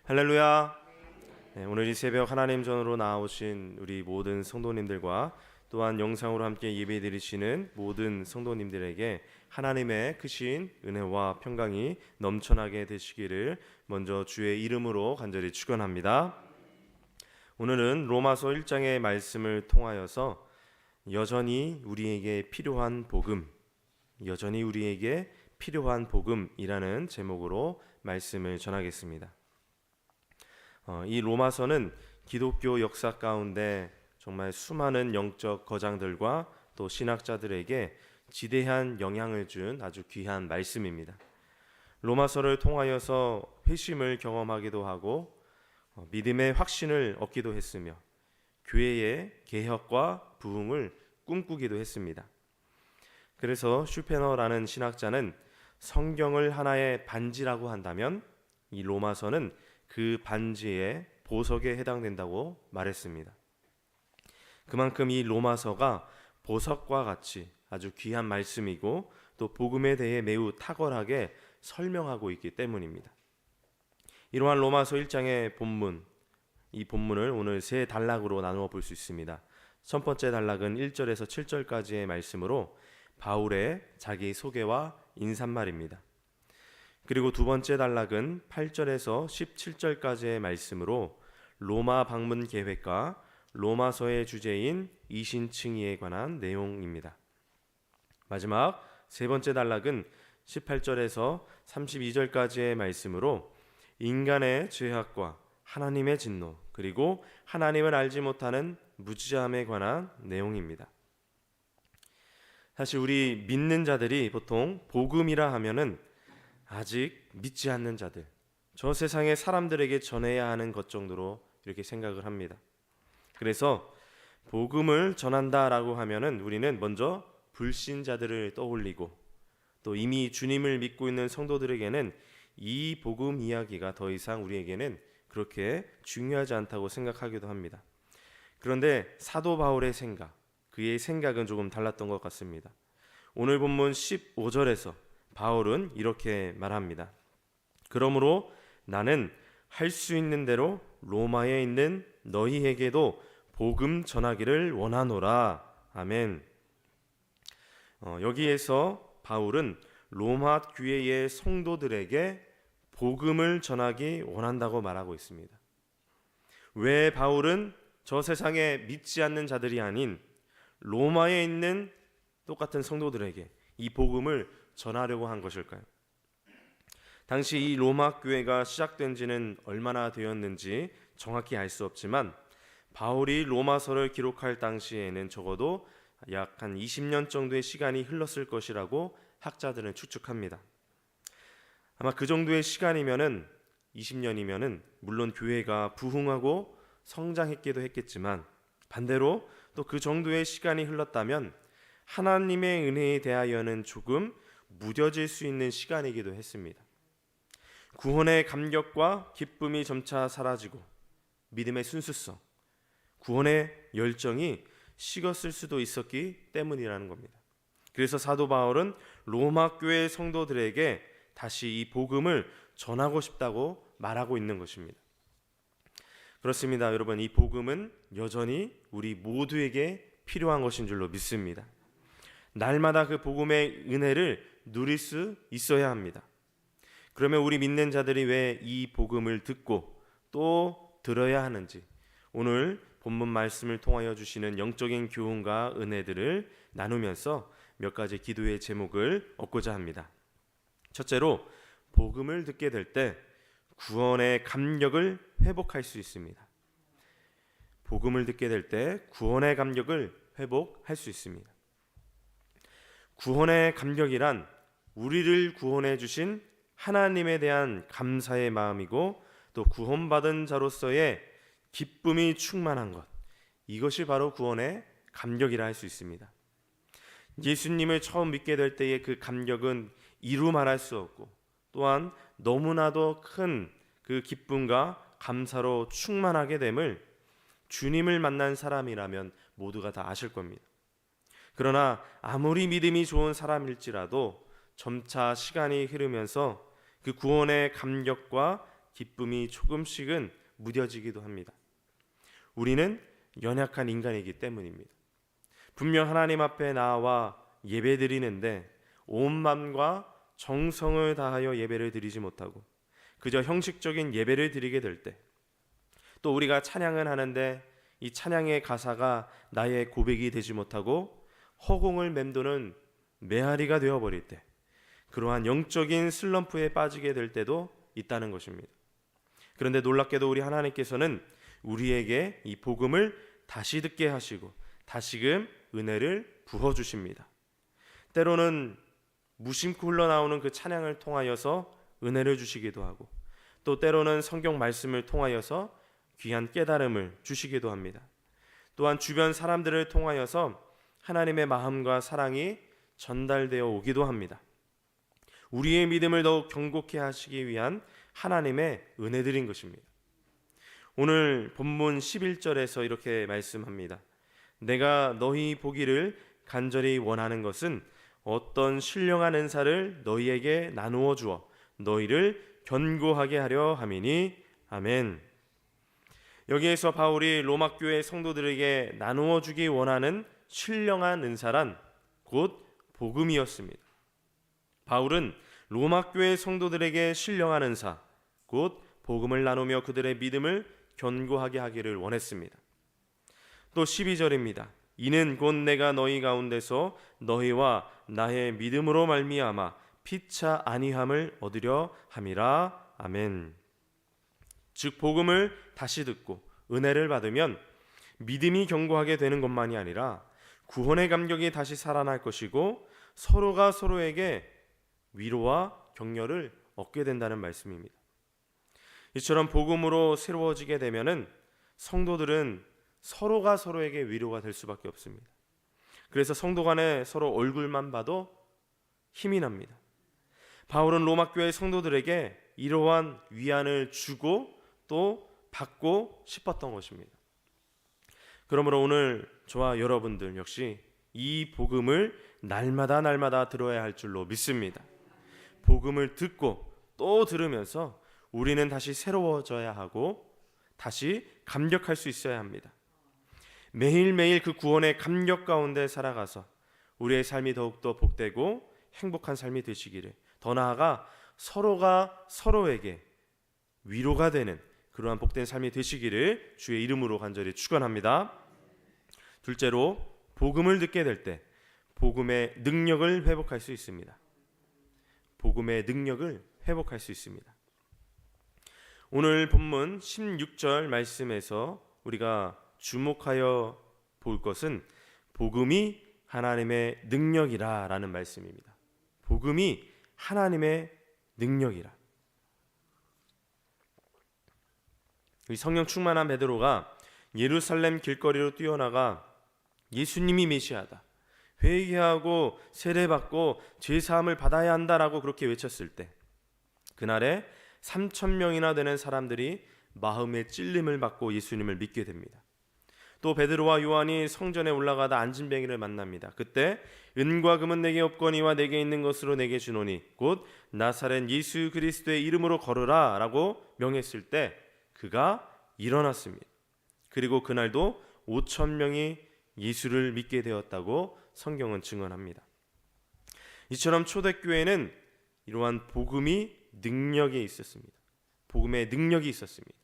할렐루야. 네, 오늘 이 새벽 하나님 전으로 나오신 우리 모든 성도님들과 또한 영상으로 함께 예배 드리시는 모든 성도님들에게 하나님의 크신 은혜와 평강이 넘쳐나게 되시기를 먼저 주의 이름으로 간절히 축원합니다. 오늘은 로마서 1장의 말씀을 통하여서 여전히 우리에게 필요한 복음, 여전히 우리에게 필요한 복음이라는 제목으로 말씀을 전하겠습니다. 이 로마서는 기독교 역사 가운데 정말 수많은 영적 거장들과 또 신학자들에게 지대한 영향을 준 아주 귀한 말씀입니다. 로마서를 통하여서 회심을 경험하기도 하고 믿음의 확신을 얻기도 했으며 교회의 개혁과 부흥을 꿈꾸기도 했습니다. 그래서 슈페너라는 신학자는 성경을 하나의 반지라고 한다면 이 로마서는 그 반지의 보석에 해당된다고 말했습니다. 그만큼 이 로마서가 보석과 같이 아주 귀한 말씀이고 또 복음에 대해 매우 탁월하게 설명하고 있기 때문입니다. 이러한 로마서 1장의 본문, 이 본문을 오늘 세 단락으로 나누어 볼 수 있습니다. 첫 번째 단락은 1절에서 7절까지의 말씀으로 바울의 자기 소개와 인사말입니다. 그리고 두 번째 단락은 8절에서 17절까지의 말씀으로 로마 방문 계획과 로마서의 주제인 이신칭의에 관한 내용입니다. 마지막 세 번째 단락은 18절에서 32절까지의 말씀으로 인간의 죄악과 하나님의 진노 그리고 하나님을 알지 못하는 무지함에 관한 내용입니다. 사실 우리 믿는 자들이 보통 복음이라 하면은 아직 믿지 않는 자들, 저 세상의 사람들에게 전해야 하는 것 정도로 이렇게 생각을 합니다. 그래서 복음을 전한다라고 하면은 우리는 먼저 불신자들을 떠올리고 또 이미 주님을 믿고 있는 성도들에게는 이 복음 이야기가 더 이상 우리에게는 그렇게 중요하지 않다고 생각하기도 합니다. 그런데 사도 바울의 생각, 그의 생각은 조금 달랐던 것 같습니다. 오늘 본문 15절에서 바울은 이렇게 말합니다. 그러므로 나는 할 수 있는 대로 로마에 있는 너희에게도 복음 전하기를 원하노라. 아멘. 여기에서 바울은 로마 교회의 성도들에게 복음을 전하기 원한다고 말하고 있습니다. 왜 바울은 저 세상에 믿지 않는 자들이 아닌 로마에 있는 똑같은 성도들에게 이 복음을 전하려고 한 것일까요? 당시 이 로마 교회가 시작된 지는 얼마나 되었는지 정확히 알 수 없지만 바울이 로마서를 기록할 당시에는 적어도 약 한 20년 정도의 시간이 흘렀을 것이라고 학자들은 추측합니다. 아마 그 정도의 시간이면은 20년이면은 물론 교회가 부흥하고 성장했기도 했겠지만 반대로 또 그 정도의 시간이 흘렀다면 하나님의 은혜에 대하여는 조금 무뎌질 수 있는 시간이기도 했습니다. 구원의 감격과 기쁨이 점차 사라지고 믿음의 순수성, 구원의 열정이 식었을 수도 있었기 때문이라는 겁니다. 그래서 사도 바울은 로마 교회 성도들에게 다시 이 복음을 전하고 싶다고 말하고 있는 것입니다. 그렇습니다. 여러분, 이 복음은 여전히 우리 모두에게 필요한 것인 줄로 믿습니다. 날마다 그 복음의 은혜를 누릴 수 있어야 합니다. 그러면 우리 믿는 자들이 왜 이 복음을 듣고 또 들어야 하는지 오늘 본문 말씀을 통하여 주시는 영적인 교훈과 은혜들을 나누면서 몇 가지 기도의 제목을 얻고자 합니다. 첫째로 복음을 듣게 될 때 구원의 감격을 회복할 수 있습니다. 복음을 듣게 될 때 구원의 감격을 회복할 수 있습니다. 구원의 감격이란 우리를 구원해 주신 하나님에 대한 감사의 마음이고 또 구원받은 자로서의 기쁨이 충만한 것, 이것이 바로 구원의 감격이라 할 수 있습니다. 예수님을 처음 믿게 될 때의 그 감격은 이루 말할 수 없고 또한 너무나도 큰 그 기쁨과 감사로 충만하게 됨을 주님을 만난 사람이라면 모두가 다 아실 겁니다. 그러나 아무리 믿음이 좋은 사람일지라도 점차 시간이 흐르면서 그 구원의 감격과 기쁨이 조금씩은 무뎌지기도 합니다. 우리는 연약한 인간이기 때문입니다. 분명 하나님 앞에 나와 예배드리는데 온 마음과 정성을 다하여 예배를 드리지 못하고 그저 형식적인 예배를 드리게 될 때, 또 우리가 찬양을 하는데 이 찬양의 가사가 나의 고백이 되지 못하고 허공을 맴도는 메아리가 되어버릴 때, 그러한 영적인 슬럼프에 빠지게 될 때도 있다는 것입니다. 그런데 놀랍게도 우리 하나님께서는 우리에게 이 복음을 다시 듣게 하시고 다시금 은혜를 부어주십니다. 때로는 무심코 흘러나오는 그 찬양을 통하여서 은혜를 주시기도 하고, 또 때로는 성경 말씀을 통하여서 귀한 깨달음을 주시기도 합니다. 또한 주변 사람들을 통하여서 하나님의 마음과 사랑이 전달되어 오기도 합니다. 우리의 믿음을 더욱 견고케 하시기 위한 하나님의 은혜들인 것입니다. 오늘 본문 11절에서 이렇게 말씀합니다. 내가 너희 보기를 간절히 원하는 것은 어떤 신령한 은사를 너희에게 나누어 주어 너희를 견고하게 하려 함이니. 아멘. 여기에서 바울이 로마 교회 성도들에게 나누어 주기 원하는 신령한 은사란 곧 복음이었습니다. 바울은 로마 교회 성도들에게 신령한 은사, 곧 복음을 나누며 그들의 믿음을 견고하게 하기를 원했습니다. 또 12절입니다. 이는 곧 내가 너희 가운데서 너희와 나의 믿음으로 말미암아 피차 안위함을 얻으려 함이라. 아멘. 즉 복음을 다시 듣고 은혜를 받으면 믿음이 견고하게 되는 것만이 아니라 구원의 감격이 다시 살아날 것이고 서로가 서로에게 위로와 격려를 얻게 된다는 말씀입니다. 이처럼 복음으로 새로워지게 되면은 성도들은 서로가 서로에게 위로가 될 수밖에 없습니다. 그래서 성도 간에 서로 얼굴만 봐도 힘이 납니다. 바울은 로마 교회 성도들에게 이러한 위안을 주고 또 받고 싶었던 것입니다. 그러므로 오늘 저와 여러분들 역시 이 복음을 날마다 들어야 할 줄로 믿습니다. 복음을 듣고 또 들으면서 우리는 다시 새로워져야 하고 다시 감격할 수 있어야 합니다. 매일매일 그 구원의 감격 가운데 살아가서 우리의 삶이 더욱더 복되고 행복한 삶이 되시기를, 더 나아가 서로가 서로에게 위로가 되는 그러한 복된 삶이 되시기를 주의 이름으로 간절히 축원합니다. 둘째로, 복음을 듣게 될 때 복음의 능력을 회복할 수 있습니다. 복음의 능력을 회복할 수 있습니다. 오늘 본문 16절 말씀에서 우리가 주목하여 볼 것은 복음이 하나님의 능력이라 라는 말씀입니다. 복음이 하나님의 능력이라. 성령 충만한 베드로가 예루살렘 길거리로 뛰어나가 예수님이 메시아다, 회개하고 세례받고 죄사함을 받아야 한다라고 그렇게 외쳤을 때 그날에 3,000명이나 되는 사람들이 마음의 찔림을 받고 예수님을 믿게 됩니다. 또 베드로와 요한이 성전에 올라가다 안진뱅이를 만납니다. 그때 은과 금은 내게 없거니와 내게 있는 것으로 내게 주노니 곧 나사렛 예수 그리스도의 이름으로 걸으라 라고 명했을 때 그가 일어났습니다. 그리고 그날도 5,000명이 예수를 믿게 되었다고 성경은 증언합니다. 이처럼 초대교회는 이러한 복음이 능력이 있었습니다. 복음의 능력이 있었습니다.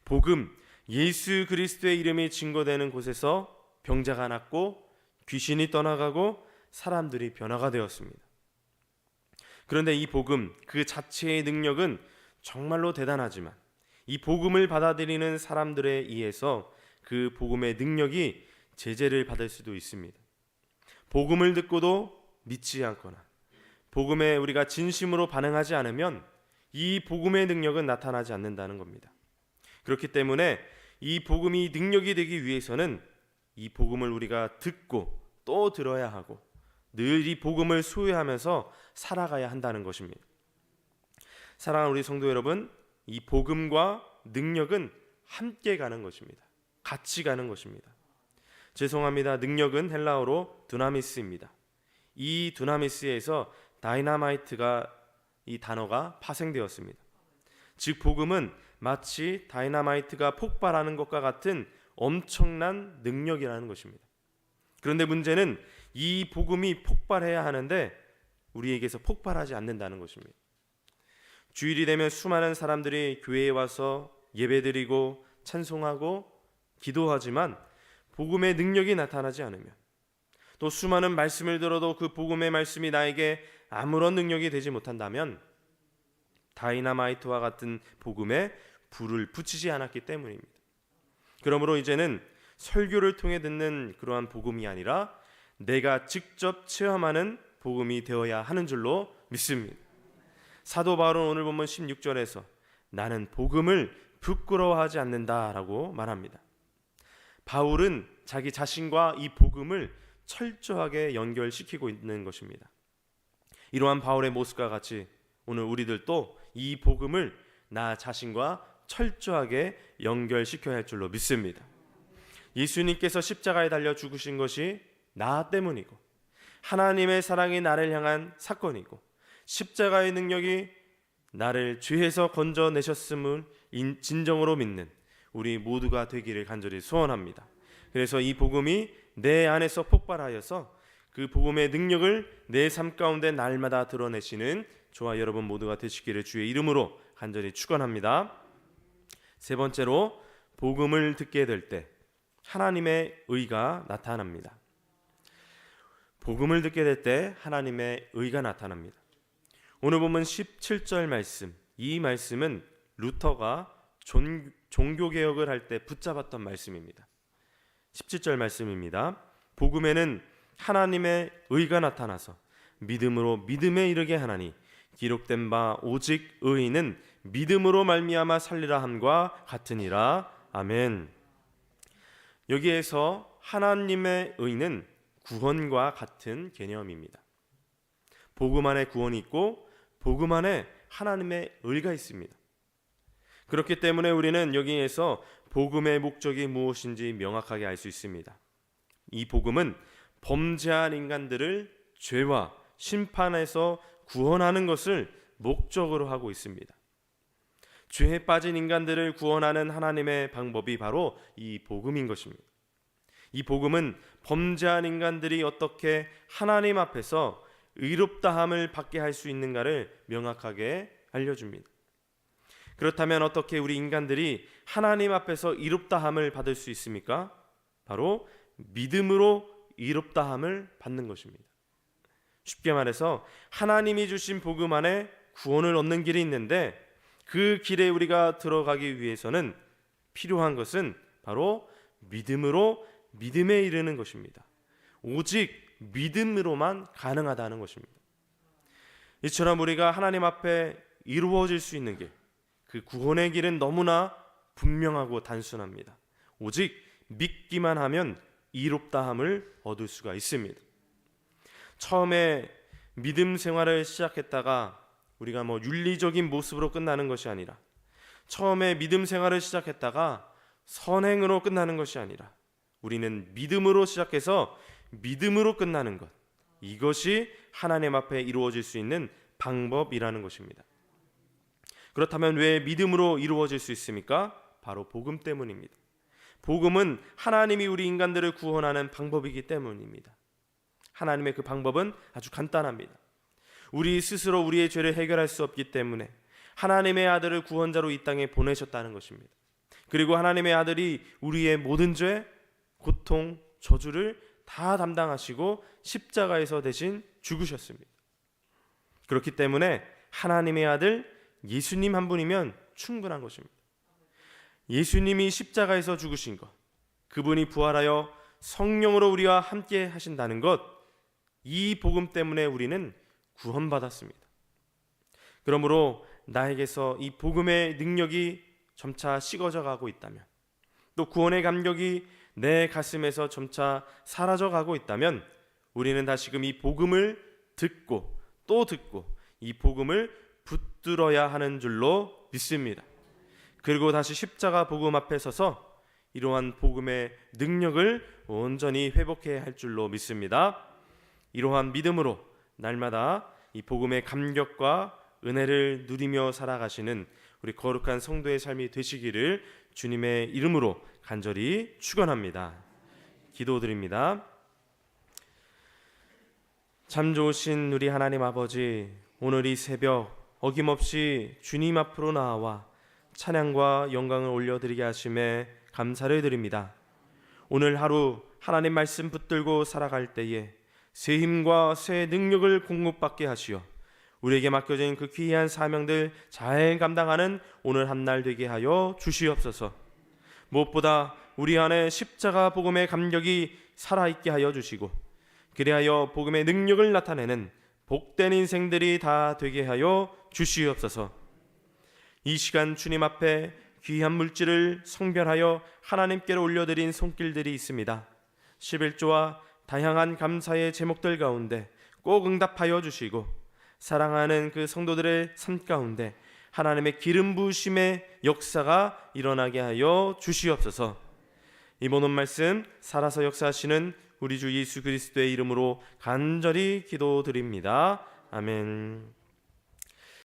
복음, 예수 그리스도의 이름이 증거되는 곳에서 병자가 낫고 귀신이 떠나가고 사람들이 변화가 되었습니다. 그런데 이 복음 그 자체의 능력은 정말로 대단하지만 이 복음을 받아들이는 사람들에 의해서 그 복음의 능력이 제재를 받을 수도 있습니다. 복음을 듣고도 믿지 않거나 복음에 우리가 진심으로 반응하지 않으면 이 복음의 능력은 나타나지 않는다는 겁니다. 그렇기 때문에 이 복음이 능력이 되기 위해서는 이 복음을 우리가 듣고 또 들어야 하고 늘 이 복음을 소유하면서 살아가야 한다는 것입니다. 사랑하는 우리 성도 여러분, 이 복음과 능력은 함께 가는 것입니다. 같이 가는 것입니다. 죄송합니다. 능력은 헬라어로 두나미스입니다. 이 두나미스에서 다이나마이트가 이 단어가 파생되었습니다. 즉 복음은 마치 다이너마이트가 폭발하는 것과 같은 엄청난 능력이라는 것입니다. 그런데 문제는 이 복음이 폭발해야 하는데 우리에게서 폭발하지 않는다는 것입니다. 주일이 되면 수많은 사람들이 교회에 와서 예배드리고 찬송하고 기도하지만 복음의 능력이 나타나지 않으면, 또 수많은 말씀을 들어도 그 복음의 말씀이 나에게 아무런 능력이 되지 못한다면 다이너마이트와 같은 복음에 불을 붙이지 않았기 때문입니다. 그러므로 이제는 설교를 통해 듣는 그러한 복음이 아니라 내가 직접 체험하는 복음이 되어야 하는 줄로 믿습니다. 사도 바울은 오늘 본문 16절에서 나는 복음을 부끄러워하지 않는다라고 말합니다. 바울은 자기 자신과 이 복음을 철저하게 연결시키고 있는 것입니다. 이러한 바울의 모습과 같이 오늘 우리들도 이 복음을 나 자신과 철저하게 연결시켜야 할 줄로 믿습니다. 예수님께서 십자가에 달려 죽으신 것이 나 때문이고 하나님의 사랑이 나를 향한 사건이고 십자가의 능력이 나를 죄에서 건져내셨음을 진정으로 믿는 우리 모두가 되기를 간절히 소원합니다. 그래서 이 복음이 내 안에서 폭발하여서 그 복음의 능력을 내 삶 가운데 날마다 드러내시는 저와 여러분 모두가 되시기를 주의 이름으로 간절히 축원합니다. 세 번째로, 복음을 듣게 될 때 하나님의 의가 나타납니다. 복음을 듣게 될 때 하나님의 의가 나타납니다. 오늘 보면 17절 말씀, 이 말씀은 루터가 종교개혁을 할 때 붙잡았던 말씀입니다. 17절 말씀입니다. 복음에는 하나님의 의가 나타나서 믿음으로 믿음에 이르게 하나니 기록된 바 오직 의인은 믿음으로 말미암아 살리라 함과 같으니라. 아멘. 여기에서 하나님의 의는 구원과 같은 개념입니다. 복음 안에 구원이 있고 복음 안에 하나님의 의가 있습니다. 그렇기 때문에 우리는 여기에서 복음의 목적이 무엇인지 명확하게 알 수 있습니다. 이 복음은 범죄한 인간들을 죄와 심판에서 구원하는 것을 목적으로 하고 있습니다. 죄에 빠진 인간들을 구원하는 하나님의 방법이 바로 이 복음인 것입니다. 이 복음은 범죄한 인간들이 어떻게 하나님 앞에서 의롭다함을 받게 할 수 있는가를 명확하게 알려줍니다. 그렇다면 어떻게 우리 인간들이 하나님 앞에서 의롭다함을 받을 수 있습니까? 바로 믿음으로 의롭다함을 받는 것입니다. 쉽게 말해서 하나님이 주신 복음 안에 구원을 얻는 길이 있는데 그 길에 우리가 들어가기 위해서는 필요한 것은 바로 믿음으로 믿음에 이르는 것입니다. 오직 믿음으로만 가능하다는 것입니다. 이처럼 우리가 하나님 앞에 이루어질 수 있는 길, 그 구원의 길은 너무나 분명하고 단순합니다. 오직 믿기만 하면 이롭다함을 얻을 수가 있습니다. 처음에 믿음 생활을 시작했다가 우리가 윤리적인 모습으로 끝나는 것이 아니라, 처음에 믿음 생활을 시작했다가 선행으로 끝나는 것이 아니라 우리는 믿음으로 시작해서 믿음으로 끝나는 것, 이것이 하나님 앞에 이루어질 수 있는 방법이라는 것입니다. 그렇다면 왜 믿음으로 이루어질 수 있습니까? 바로 복음 때문입니다. 복음은 하나님이 우리 인간들을 구원하는 방법이기 때문입니다. 하나님의 그 방법은 아주 간단합니다. 우리 스스로 우리의 죄를 해결할 수 없기 때문에 하나님의 아들을 구원자로 이 땅에 보내셨다는 것입니다. 그리고 하나님의 아들이 우리의 모든 죄, 고통, 저주를 다 담당하시고 십자가에서 대신 죽으셨습니다. 그렇기 때문에 하나님의 아들 예수님 한 분이면 충분한 것입니다. 예수님이 십자가에서 죽으신 것, 그분이 부활하여 성령으로 우리와 함께 하신다는 것, 이 복음 때문에 우리는 구원받았습니다. 그러므로 나에게서 이 복음의 능력이 점차 식어져 가고 있다면, 또 구원의 감격이 내 가슴에서 점차 사라져 가고 있다면, 우리는 다시금 이 복음을 듣고 또 듣고 이 복음을 붙들어야 하는 줄로 믿습니다. 그리고 다시 십자가 복음 앞에 서서 이러한 복음의 능력을 온전히 회복해야 할 줄로 믿습니다. 이러한 믿음으로 날마다 이 복음의 감격과 은혜를 누리며 살아가시는 우리 거룩한 성도의 삶이 되시기를 주님의 이름으로 간절히 축원합니다. 기도드립니다. 참 좋으신 우리 하나님 아버지, 오늘 이 새벽 어김없이 주님 앞으로 나와 찬양과 영광을 올려드리게 하심에 감사를 드립니다. 오늘 하루 하나님 말씀 붙들고 살아갈 때에 새 힘과 새 능력을 공급받게 하시어 우리에게 맡겨진 그 귀한 사명들 잘 감당하는 오늘 한날 되게 하여 주시옵소서. 무엇보다 우리 안에 십자가 복음의 감격이 살아있게 하여 주시고 그리하여 복음의 능력을 나타내는 복된 인생들이 다 되게 하여 주시옵소서. 이 시간 주님 앞에 귀한 물질을 성별하여 하나님께로 올려드린 손길들이 있습니다. 11조와 다양한 감사의 제목들 가운데 꼭 응답하여 주시고 사랑하는 그 성도들의 삶 가운데 하나님의 기름 부으심의 역사가 일어나게 하여 주시옵소서. 이 모든 말씀 살아서 역사하시는 우리 주 예수 그리스도의 이름으로 간절히 기도드립니다. 아멘.